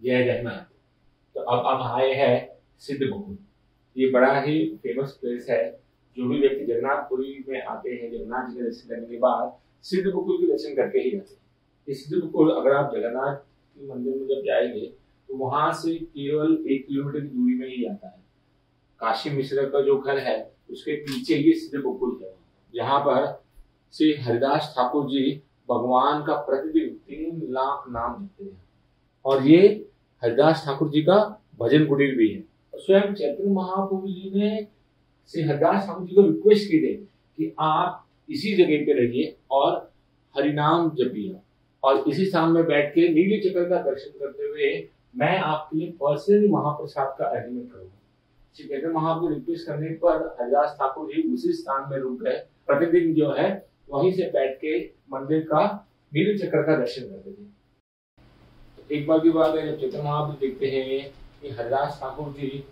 जय जगन्नाथ। तो अब आप आए हैं सिद्ध बकुल। ये बड़ा ही फेमस प्लेस है। जो भी व्यक्ति जगन्नाथपुरी में आते हैं, जगन्नाथ जी के दर्शन करने के बाद सिद्ध बकुल के दर्शन करके ही जाते हैं। ये सिद्ध बकुल अगर आप जगन्नाथ मंदिर में जब जाएंगे तो वहां से केवल 1 किलोमीटर की दूरी में ही आता है। काशी मिश्र का जो घर है उसके पीछे ही सिद्ध बकुल है, जहाँ पर श्री हरिदास ठाकुर जी भगवान का प्रतिदिन 3 लाख नाम जपते हैं। और ये हरिदास ठाकुर जी का भजन कुटीर भी है। स्वयं चैतन्य महाप्रभु जी ने श्री हरिदास ठाकुर जी को रिक्वेस्ट की थी कि आप इसी जगह पे रहिए और हरिनाम जपिए, और इसी स्थान में बैठ के नीले चक्र का दर्शन करते हुए मैं आपके लिए पर्सनली महाप्रसाद का अरेंजमेंट करूंगा। श्री चैतन्य महाप्रभु रिक्वेस्ट करने पर हरिदास ठाकुर जी उसी स्थान में रुक गए। प्रतिदिन जो है वहीं से बैठ के मंदिर का नीले चक्र का दर्शन करते थे। एक बार की बात है, जब चैतन्य महाप्रभु देखते हैं कि हरिदास ठाकुर जी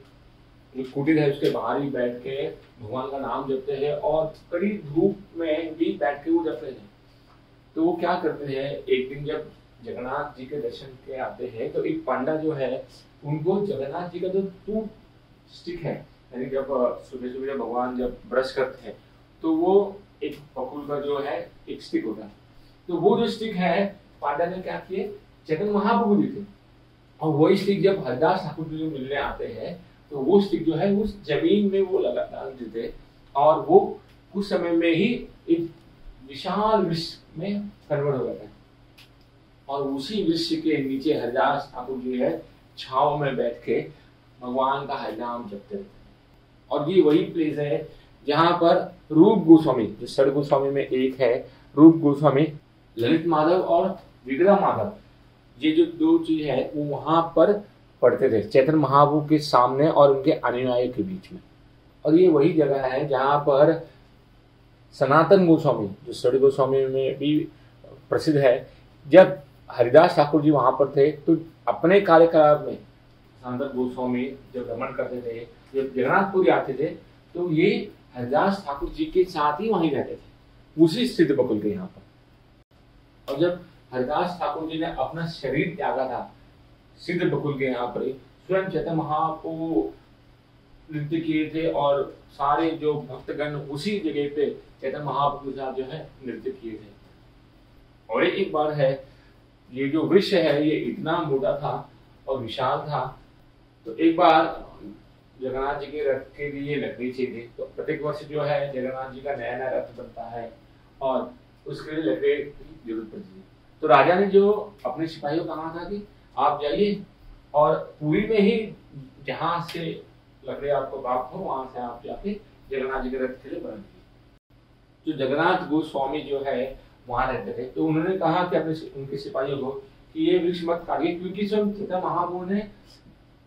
जो कुटीर है उसके बाहर ही बैठ के भगवान का नाम जपते हैं और कड़ी धूप में भी बैठ के वो जपते हैं, तो वो क्या करते हैं, एक दिन जब जगन्नाथ जी के दर्शन के आते हैं तो एक पंडा जो है उनको जगन्नाथ जी का जो टूट स्टिक है, यानी जब सुबह सुबह भगवान जब ब्रश करते हैं तो वो एक बकुल का जो है एक स्टिक होता है, तो वो जो स्टिक है पांडा ने क्या किए, चैतन्य महाप्रभु जी थे, और वही स्टिक जब हरिदास ठाकुर जी मिलने आते हैं तो वो स्टिक जो है उस जमीन में वो लगा डाल देते, और वो कुछ समय में ही एक विशाल वृक्ष में कन्वर्ट हो जाता है। और उसी वृक्ष के नीचे हरिदास ठाकुर जी है छाव में बैठ के भगवान का हरिनाम जपते रहते हैं। और ये वही प्लेस है जहाँ पर रूप गोस्वामी, जो षड गोस्वामी में एक है, रूप गोस्वामी, ललित माधव और विग्रह माधव, ये जो 2 चीज है वो वहां पर पढ़ते थे चैतन्य महाप्रभु के सामने और उनके अनुयायियों के बीच में। और ये वही जगह है जहाँ पर सनातन गोस्वामी, जो षड गोस्वामी में भी प्रसिद्ध है, जब हरिदास ठाकुर जी वहां पर थे तो अपने कार्यकाल में सनातन गोस्वामी जब भ्रमण करते थे, जब जगन्नाथपुरी आते थे तो ये हरिदास ठाकुर जी के साथ ही वहीं रहते थे, उसी सिद्ध बकुल के यहाँ पर। और जब हरिदास ठाकुर जी ने अपना शरीर त्यागा था सिद्ध बकुल के यहाँ पर, स्वयं चैतन्य महाप्रभु नृत्य किए थे और सारे जो भक्तगण उसी जगह पे चैतन्य महाप्रभु के साथ जो है नृत्य किए थे। और एक बार है, ये जो वृक्ष है ये इतना मोटा था और विशाल था, तो एक बार जगन्नाथ जी के रथ के लिए लकड़ी चाहिए, तो प्रत्येक वर्ष जो है जगन्नाथ जी का नया नया रथ बनता है और उसके लिए लकड़ी की जरूरत पड़ती है। तो राजा ने जो अपने सिपाहियों को कहा था कि आप जाइए और पुरी में ही जहां से लकड़ी आपको प्राप्त हो वहां से आप जाके जगन्नाथ जी के रथ के लिए बना दीजिए। जो जगन्नाथ गोस्वामी जो है वहां रहते थे, तो उन्होंने कहा कि अपने उनके सिपाहियों को कि ये वृक्ष मत काटिए, क्योंकि स्वयं चैतन्य महाप्रभु ने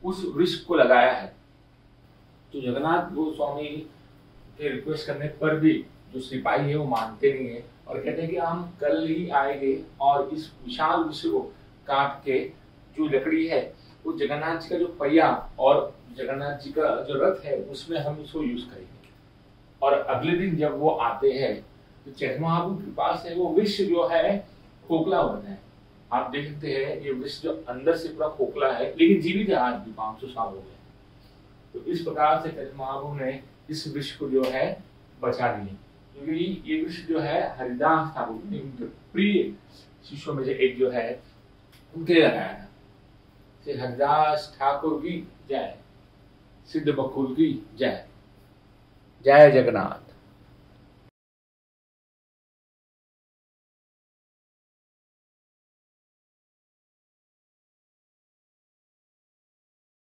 उस वृक्ष को लगाया है। तो जगन्नाथ गोस्वामी के रिक्वेस्ट करने पर भी जो सिपाही है वो मानते नहीं है और कहते हैं कि हम कल ही आएंगे और इस विशाल वृक्ष को काट के जो लकड़ी है वो जगन्नाथ जी का जो पहिया और जगन्नाथ जी का जो रथ है उसमें हम इसको यूज करेंगे। और अगले दिन जब वो आते हैं तो चैतन्य महाप्रभु के पास है वो वृक्ष जो है खोखला होता है। आप देख सकते हैं ये वृक्ष जो अंदर से पूरा खोखला है लेकिन जीवित है, आज भी 500 साल हो गए। तो इस प्रकार से चैतन्य महाप्रभु ने इस वृक्ष को जो है बचा लिया, क्योंकि ये वृक्ष जो है हरिदास ठाकुर उनके प्रिय शिष्यों में से एक जो है उनके लिए लगाया था। श्री हरिदास ठाकुर की जय, सिद्ध बकुल की जय, जय जगन्नाथ।